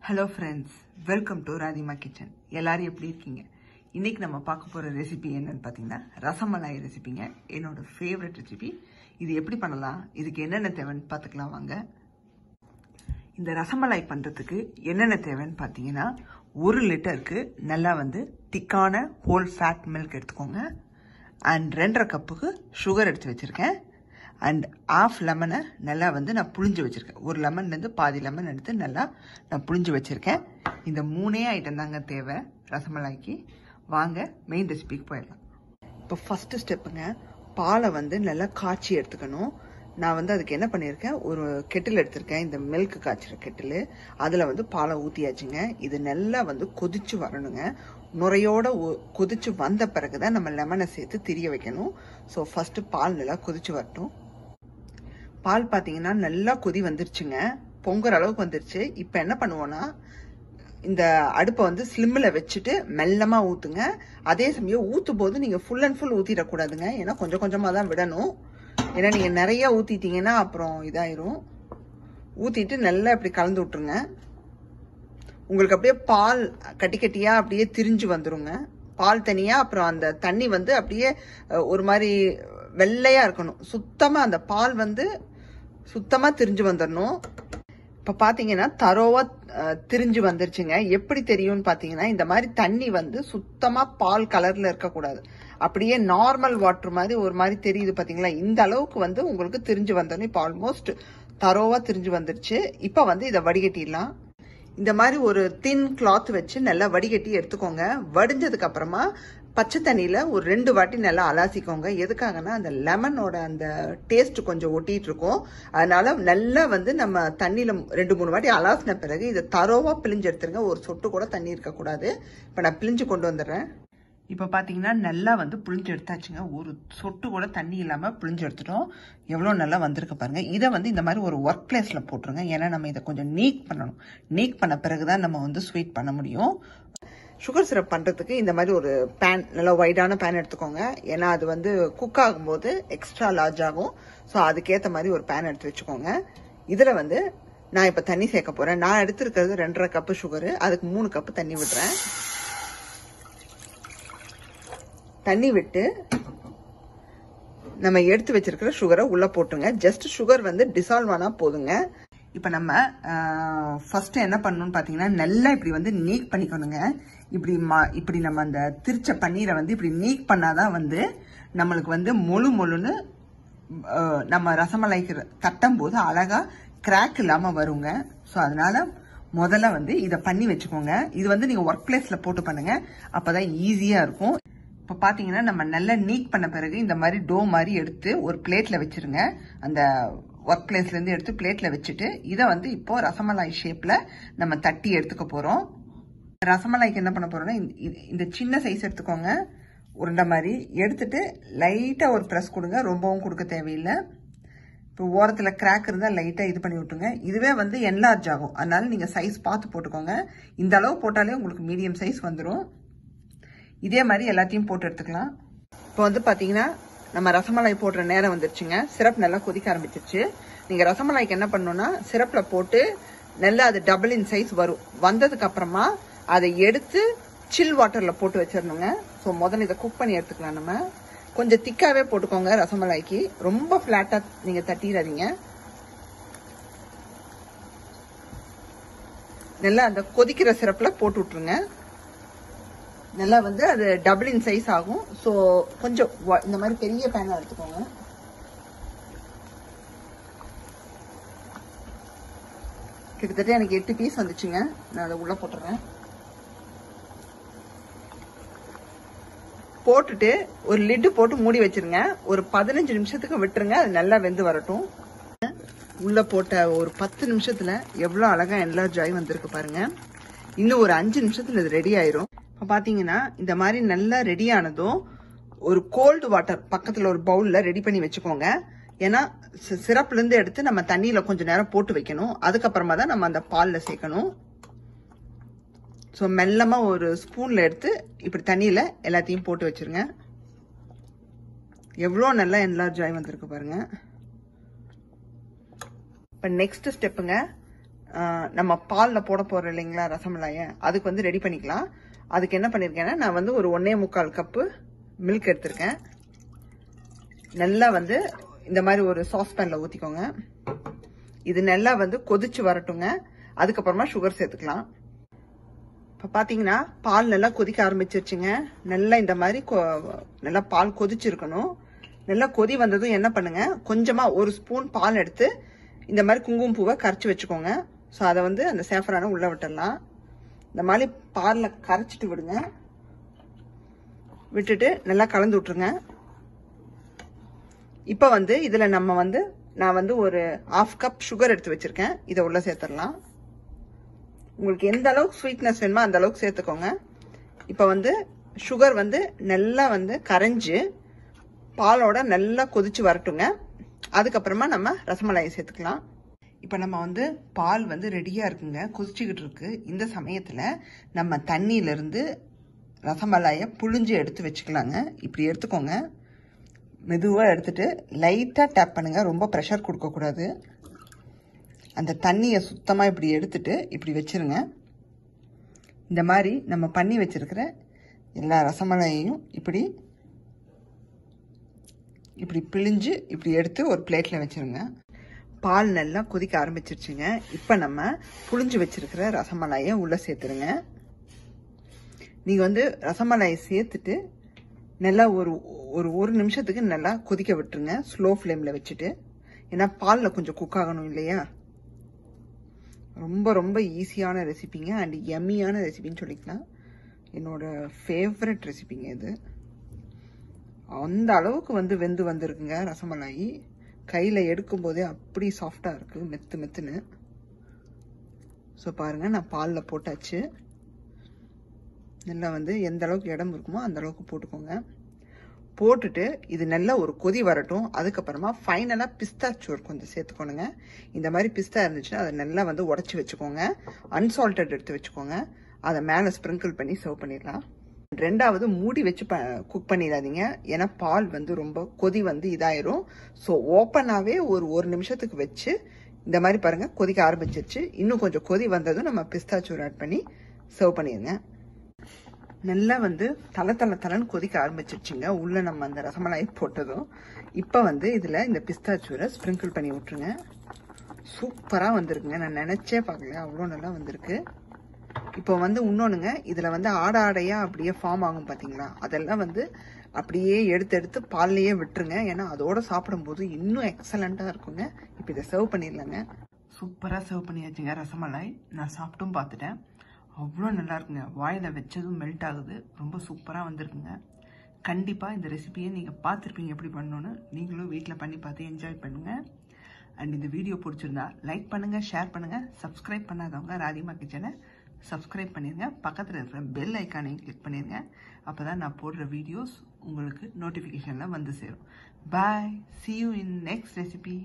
Hello friends, welcome to Radhima Kitchen. எல்லாரும் எப்படி இருக்கீங்க? இன்னைக்கு நம்ம பார்க்க போற ரெசிபி என்னன்னு பாத்தீங்கன்னா ரசமலாய் ரெசிபிங்க. என்னோட ஃபேவரட் ரெசிபி. இது எப்படி பண்ணலாம்? இதுக்கு என்னென்ன தேவைன்னு பார்த்துக்கலாம் வாங்க. இந்த ரசமலாய் பண்றதுக்கு என்னென்ன தேவைன்னு பாத்தீங்கன்னா 1 லிட்டருக்கு நல்லா திக்கான ஹோல் ஃபேட் மில்க் எடுத்துக்கோங்க. அண்ட் 2.5 கப்புக்கு சுகர் எடுத்து வச்சிருக்கேன். அண்ட் ஆஃப் லெமனை நல்லா நான் புளிஞ்சு வச்சுருக்கேன். ஒரு லெமன்லேருந்து பாதி லெமன் எடுத்து நல்லா நான் புளிஞ்சு வச்சுருக்கேன். இந்த 3 ஐட்டம் தாங்க தேவை ரசமலாய்க்கு. வாங்க மெயின் ரெசிபிக்கு போயிடலாம். இப்போ ஃபஸ்ட்டு ஸ்டெப்புங்க, பாலை நல்லா காய்ச்சி எடுத்துக்கணும். நான் அதுக்கு என்ன பண்ணியிருக்கேன், ஒரு கெட்டில் எடுத்திருக்கேன். இந்த மில்க் காய்ச்சிற கெட்டில், அதில் பாலை ஊற்றியாச்சுங்க. இது நல்லா கொதிச்சு வரணுங்க. நுரையோட கொதிச்சு வந்த பிறகு தான் நம்ம லெமனை சேர்த்து திரிய வைக்கணும். ஸோ ஃபஸ்ட்டு பால் நல்லா கொதிச்சு வரட்டும். பால் பார்த்தீங்கன்னா நல்லா கொதி வந்துருச்சுங்க, பொங்குற அளவுக்கு வந்துருச்சு. இப்போ என்ன பண்ணுவோன்னா, இந்த அடுப்பை ஸ்லிம்மில் வச்சுட்டு மெல்லமாக ஊற்றுங்க. அதே சமயம் ஊற்றும் போது நீங்கள் ஃபுல் அண்ட் ஃபுல் ஊற்றிடக்கூடாதுங்க. ஏன்னா கொஞ்சம் கொஞ்சமாக தான் விடணும். ஏன்னா நீங்கள் நிறையா ஊற்றிட்டீங்கன்னா அப்புறம் இதாயிரும். ஊற்றிட்டு நல்லா இப்படி கலந்து விட்டுருங்க. உங்களுக்கு அப்படியே பால் கட்டி கட்டியாக அப்படியே திரிஞ்சு வந்துருங்க. பால் தனியாக, அப்புறம் அந்த தண்ணி அப்படியே ஒரு மாதிரி வெள்ளையாக இருக்கணும். சுத்தமாக அந்த பால் சுத்தமாக திரிஞ்சு வந்துடணும். இப்போ பார்த்தீங்கன்னா தரோவாக திரிஞ்சு வந்துருச்சுங்க. எப்படி தெரியும்னு பார்த்தீங்கன்னா, இந்த மாதிரி தண்ணி சுத்தமாக பால் கலரில் இருக்கக்கூடாது. அப்படியே நார்மல் வாட்டர் மாதிரி ஒரு மாதிரி தெரியுது பார்த்தீங்களா? இந்த அளவுக்கு உங்களுக்கு திரிஞ்சு வந்துடணும். இப்போ ஆல்மோஸ்ட் தரோவாக திரிஞ்சு வந்துருச்சு. இப்போ இதை வடிகட்டிடலாம். இந்த மாதிரி ஒரு தின் கிளாத் வச்சு நல்லா வடிகட்டி எடுத்துக்கோங்க. வடிஞ்சதுக்கு அப்புறமா பச்சை தண்ணியில ஒரு 2 வாட்டி நல்லா அலாசிக்கோங்க. எதுக்காகனா அந்த லெமனோட அந்த டேஸ்ட் கொஞ்சம் ஒட்டிட்டு இருக்கும். அதனால நல்லா நம்ம தண்ணியில 2-3 வாட்டி அலாசின பிறகு இதை தரோவா பிழிஞ்சு எடுத்துருங்க. ஒரு சொட்டு கூட தண்ணி இருக்கக்கூடாது. இப்போ நான் பிழிஞ்சு கொண்டு வந்துடுறேன். இப்போ பார்த்தீங்கன்னா நல்லா புழிஞ்சு எடுத்தாச்சுங்க. ஒரு சொட்டு கூட தண்ணி இல்லாமல் புழிஞ்சு எடுத்துட்டோம். எவ்வளோ நல்லா வந்திருக்கு பாருங்க. இதை இந்த மாதிரி ஒரு ஒர்க் பிளேஸில் போட்டுருங்க. ஏன்னா நம்ம இதை கொஞ்சம் நீக் பண்ணணும். நீக் பண்ண பிறகு தான் நம்ம ஸ்வீட் பண்ண முடியும். சுகர் சிரப் பண்ணுறதுக்கு இந்த மாதிரி ஒரு பேன், நல்லா வைடான பேன் எடுத்துக்கோங்க. ஏன்னா அது குக் ஆகும்போது எக்ஸ்ட்ரா லார்ஜ் ஆகும். ஸோ அதுக்கேற்ற மாதிரி ஒரு பேன் எடுத்து வச்சுக்கோங்க. இதில் நான் இப்போ தண்ணி சேர்க்க போகிறேன். நான் எடுத்துருக்கிறது 2.5 கப்பு சுகரு. அதுக்கு 3 கப்பு தண்ணி விடுறேன். தண்ணி விட்டு நம்ம எடுத்து வச்சிருக்கிற சுகரை உள்ள போட்டுங்க. ஜஸ்ட் சுகர் டிசால்வ் ஆனா போதுங்க. இப்ப நம்ம ஃபர்ஸ்ட் என்ன பண்ணணும்னு பாத்தீங்கன்னா, நல்லா இப்படி நீக் பண்ணிக்கணுங்க. இப்படி நம்ம அந்த திரிச்ச பன்னீரை இப்படி நீக் பண்ணாதான் நம்மளுக்கு மொழுன்னு நம்ம ரசமலாய்க்கு தட்டும் போது அழகா கிராக் இல்லாம வருங்க. ஸோ அதனால முதல்ல இதை பண்ணி வச்சுக்கோங்க. இது நீங்க ஒர்க் பிளேஸ்ல போட்டு பண்ணுங்க. அப்பதான் ஈஸியா இருக்கும். இப்போ பார்த்தீங்கன்னா நம்ம நல்லா நீக் பண்ண பிறகு இந்த மாதிரி டோ மாதிரி எடுத்து ஒரு பிளேட்டில் வச்சுருங்க. அந்த ஒர்க் பிளேஸ்லேருந்து எடுத்து பிளேட்டில் வச்சுட்டு இதை இப்போ ரசமலாய் ஷேப்பில் நம்ம தட்டி எடுத்துக்க போகிறோம். ரசமலாய்க்கு என்ன பண்ண போகிறோம்னா, இந்த சின்ன சைஸ் எடுத்துக்கோங்க. உருண்டை மாதிரி எடுத்துட்டு லைட்டாக ஒரு ப்ரெஸ் கொடுங்க. ரொம்பவும் கொடுக்க தேவையில்லை. இப்போ ஓரத்தில் கிராக் இருந்தால் லைட்டாக இது பண்ணி விட்டுருங்க. இதுவே என்லார்ஜ் ஆகும். அதனால நீங்கள் சைஸ் பார்த்து போட்டுக்கோங்க. இந்த அளவு போட்டாலே உங்களுக்கு மீடியம் சைஸ் வந்துடும். இதே மாதிரி எல்லாத்தையும் போட்டு எடுத்துக்கலாம். இப்போ பார்த்தீங்கன்னா நம்ம ரசமலாய் போடுற நேரம் வந்துருச்சுங்க. சிரப் நல்லா கொதிக்க ஆரம்பிச்சிருச்சு. நீங்கள் ரசமலாய்க்கு என்ன பண்ணணும்னா, சிரப்பில் போட்டு நல்லா அது டபுள் இன் சைஸ் வரும். வந்ததுக்கு அப்புறமா அதை எடுத்து சில் வாட்டரில் போட்டு வச்சிடணுங்க. ஸோ முதல்ல இதை குக் பண்ணி எடுத்துக்கலாம். நம்ம கொஞ்சம் திக்காகவே போட்டுக்கோங்க ரசமலாய்க்கு. ரொம்ப ஃப்ளாட்டாக நீங்கள் தட்டிடாதீங்க. நல்லா அந்த கொதிக்கிற சிரப்பில் போட்டு விட்ருங்க. நல்லா அது டபுள் இன் சைஸ் ஆகும். ஸோ கொஞ்சம் இந்த மாதிரி பெரிய பேனா எடுத்துக்கோங்க. கிட்டத்தட்ட எனக்கு 8 பீஸ் வந்துச்சுங்க. நான் அதை உள்ள போட்டுறேன். போட்டுட்டு ஒரு லிட்டு போட்டு மூடி வச்சிருங்க. ஒரு 15 நிமிஷத்துக்கு விட்டுருங்க. அது நல்லா வெந்து வரட்டும். உள்ள போட்ட ஒரு 10 நிமிஷத்துல எவ்வளோ அழகா என்லார்ஜ் ஆகி வந்திருக்கு பாருங்க. இன்னும் ஒரு 5 நிமிஷத்துல இது ரெடி ஆயிரும். இப்போ பார்த்தீங்கன்னா இந்த மாதிரி நல்லா ரெடி ஆனதும் ஒரு கோல்டு வாட்டர் பக்கத்தில் ஒரு பவுலில் ரெடி பண்ணி வச்சுக்கோங்க. ஏன்னா சிரப்லேருந்து எடுத்து நம்ம தண்ணியில் கொஞ்சம் நேரம் போட்டு வைக்கணும். அதுக்கப்புறமா தான் நம்ம அந்த பாலில் சேர்க்கணும். ஸோ மெல்லமாக ஒரு ஸ்பூனில் எடுத்து இப்படி தண்ணியில் எல்லாத்தையும் போட்டு வச்சுருங்க. எவ்வளோ நல்லா என்லார்ஜ் ஆகி வந்திருக்கு பாருங்க. இப்போ நெக்ஸ்ட் ஸ்டெப்புங்க, நம்ம பாலில் போட போகிறோம் இல்லைங்களா ரசமலாயை, அதுக்கு வந்து ரெடி பண்ணிக்கலாம். அதுக்கு என்ன பண்ணியிருக்கேன்னா, நான் வந்து ஒரு 1.25 கப்பு மில்க் எடுத்திருக்கேன். நல்லா வந்து இந்த மாதிரி ஒரு சாஸ்பேனில் ஊற்றிக்கோங்க. இது நல்லா வந்து கொதிச்சு வரட்டுங்க. அதுக்கப்புறமா சுகர் சேர்த்துக்கலாம். இப்போ பார்த்தீங்கன்னா பால் நல்லா கொதிக்க ஆரம்பிச்சிருச்சுங்க. நல்லா இந்த மாதிரி நல்லா பால் கொதிச்சிருக்கணும். நல்லா கொதி வந்ததும் என்ன பண்ணுங்க, கொஞ்சமாக ஒரு ஸ்பூன் பால் எடுத்து இந்த மாதிரி குங்குமப்பூவை கரைச்சி வச்சுக்கோங்க. ஸோ அதை வந்து அந்த சேஃபரான உள்ளே விட்டுடலாம். இந்த மாதிரி பாலில் கரைச்சிட்டு விடுங்க. விட்டுட்டு நல்லா கலந்து விட்டுருங்க. இப்போ வந்து இதில் நான் வந்து ஒரு 1/2 கப் சுகர் எடுத்து வச்சிருக்கேன். இதை உள்ள சேர்த்துடலாம். உங்களுக்கு எந்த அளவுக்கு ஸ்வீட்னஸ் வேணுமோ அந்த அளவுக்கு சேர்த்துக்கோங்க. இப்போ வந்து சுகர் வந்து நல்லா வந்து கரைஞ்சு பாலோட நல்லா கொதிச்சு வரட்டுங்க. அதுக்கப்புறமா நம்ம ரசமலாயை சேர்த்துக்கலாம். இப்போ நம்ம வந்து பால் வந்து ரெடியாக இருக்குங்க, கொதிச்சுக்கிட்டு இருக்கு. இந்த சமயத்தில் நம்ம தண்ணியிலேருந்து ரசமலாயை புழிஞ்சு எடுத்து வச்சுக்கலாங்க. இப்படி எடுத்துக்கோங்க. மெதுவாக எடுத்துட்டு லைட்டாக டேப் பண்ணுங்க. ரொம்ப ப்ரெஷர் கொடுக்கக்கூடாது. அந்த தண்ணியை சுத்தமாக இப்படி எடுத்துட்டு இப்படி வச்சிருங்க. இந்த மாதிரி நம்ம பண்ணி வச்சிருக்கிற எல்லா ரசமலாயையும் இப்படி இப்படி பிழிஞ்சு இப்படி எடுத்து ஒரு பிளேட்டில் வச்சிருங்க. பால் நல்லா கொதிக்க ஆரம்பிச்சிருச்சுங்க. இப்போ நம்ம புழிஞ்சு வச்சிருக்கிற ரசமலாயை உள்ளே சேர்த்துருங்க. நீங்கள் வந்து ரசமலாயை சேர்த்துட்டு நல்லா ஒரு நிமிஷத்துக்கு நல்லா கொதிக்க விட்டுருங்க, ஸ்லோ ஃப்ளேமில் வச்சுட்டு. ஏன்னா பாலில் கொஞ்சம் குக் ஆகணும் இல்லையா. ரொம்ப ரொம்ப ஈஸியான ரெசிபிங்க அண்ட் யம்மியான ரெசிபின்னு சொல்லிக்கலாம். என்னோட ஃபேவரட் ரெசிபிங்க இது. அந்த அளவுக்கு வந்து வெந்து வந்திருக்குங்க ரசமலாயி. கையில் எடுக்கும்போதே அப்படி சாஃப்டாக இருக்குது, மெத்துன்னு. ஸோ பாருங்கள், நான் பாலில் போட்டாச்சு. நல்லா வந்து எந்த அளவுக்கு இடம் இருக்குமோ அந்த அளவுக்கு போட்டுக்கோங்க. போட்டுட்டு இது நல்லா ஒரு கொதி வரட்டும். அதுக்கப்புறமா ஃபைனலாக பிஸ்தாச்சோர் கொஞ்சம் சேர்த்துக்கணுங்க. இந்த மாதிரி பிஸ்தா இருந்துச்சுன்னா அதை நல்லா வந்து உடச்சி வச்சுக்கோங்க. அன்சால்டட் எடுத்து வச்சுக்கோங்க. அதை மேலே ஸ்ப்ரிங்கிள் பண்ணி சர்வ் பண்ணிடலாம். ரெண்டாவது மூடி வச்சு குக் பண்ணிடாதீங்க. ஏன்னா பால் வந்து ரொம்ப கொதி வந்து இதாயிரும். ஸோ ஓப்பனாகவே ஒரு நிமிஷத்துக்கு வச்சு இந்த மாதிரி பாருங்கள் கொதிக்க ஆரம்பிச்சிருச்சு. இன்னும் கொஞ்சம் கொதி வந்ததும் நம்ம பிஸ்தாச்சோர் ஆட் பண்ணி சர்வ் பண்ணிடுங்க. நல்லா வந்து தலன்னு கொதிக்க ஆரம்பிச்சிருச்சுங்க. உள்ள நம்ம அந்த ரசமலாய் போட்டதும் இப்போ வந்து இதில் இந்த பிஸ்தாச்சூரை ஸ்ப்ரிங்கிள் பண்ணி விட்டுருங்க. சூப்பராக வந்திருக்குங்க. நான் நினச்சே பார்க்கல, அவ்வளோ நல்லா வந்திருக்கு. இப்போ வந்து இன்னொன்றுங்க, இதில் வந்து ஆடையாக அப்படியே ஃபார்ம் ஆகும் பார்த்தீங்களா, அதெல்லாம் வந்து அப்படியே எடுத்து பால்லையே விட்டுருங்க. ஏன்னா அதோட சாப்பிடும்போது இன்னும் எக்ஸலண்ட்டாக இருக்குங்க. இப்போ இதை சர்வ் பண்ணிடலாங்க. சூப்பராக சர்வ் பண்ணியாச்சுங்க ரசமலாய். நான் சாப்பிட்டும் பார்த்துட்டேன். அவ்வளோ நல்லா இருக்குங்க. வாயில் வச்சதும் மெல்ட் ஆகுது. ரொம்ப சூப்பராக வந்திருக்குங்க. கண்டிப்பாக இந்த ரெசிபியை நீங்கள் பார்த்துருப்பீங்க எப்படி பண்ணணுன்னு. நீங்களும் வீட்டில் பண்ணி பார்த்து என்ஜாய் பண்ணுங்கள். அண்ட் இந்த வீடியோ பிடிச்சிருந்தா லைக் பண்ணுங்கள், ஷேர் பண்ணுங்கள். சப்ஸ்கிரைப் பண்ணாதவங்க ராதிமா கிச்சனை சப்ஸ்கிரைப் பண்ணிடுங்க. பக்கத்தில் இருக்கிற பெல் ஐக்கானையும் கிளிக் பண்ணிடுங்க. அப்போ தான் நான் போடுற வீடியோஸ் உங்களுக்கு நோட்டிஃபிகேஷனில் வந்து சேரும். பாய். See you in next recipe.